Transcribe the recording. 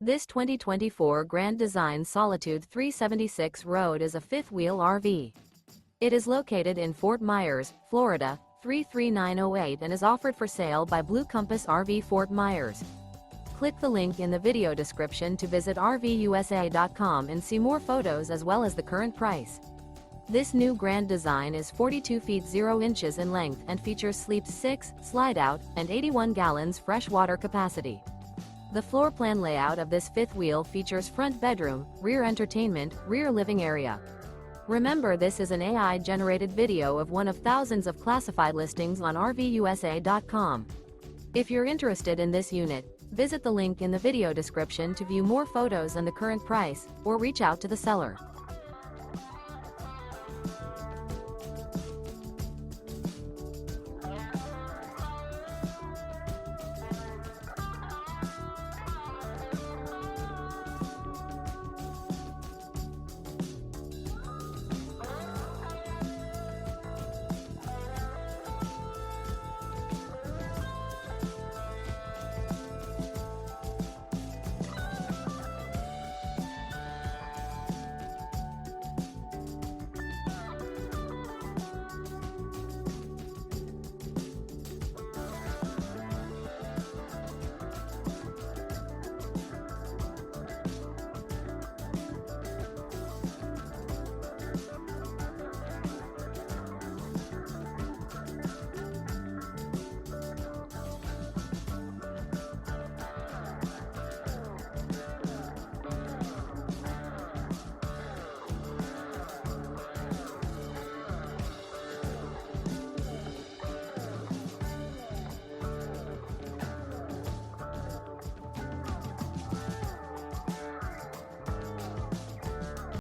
This 2024 Grand Design Solitude 376 Road is a fifth-wheel RV. It is located in Fort Myers, Florida, 33908 and is offered for sale by Blue Compass RV Fort Myers. Click the link in the video description to visit RVUSA.com and see more photos as well as the current price. This new Grand Design is 42 feet 0 inches in length and features sleep 6, slide-out, and 81 gallons fresh water capacity. The floor plan layout of this fifth wheel features front bedroom, rear entertainment, rear living area. Remember, this is an AI-generated video of one of thousands of classified listings on RVUSA.com. If you're interested in this unit, visit the link in the video description to view more photos and the current price, or reach out to the seller.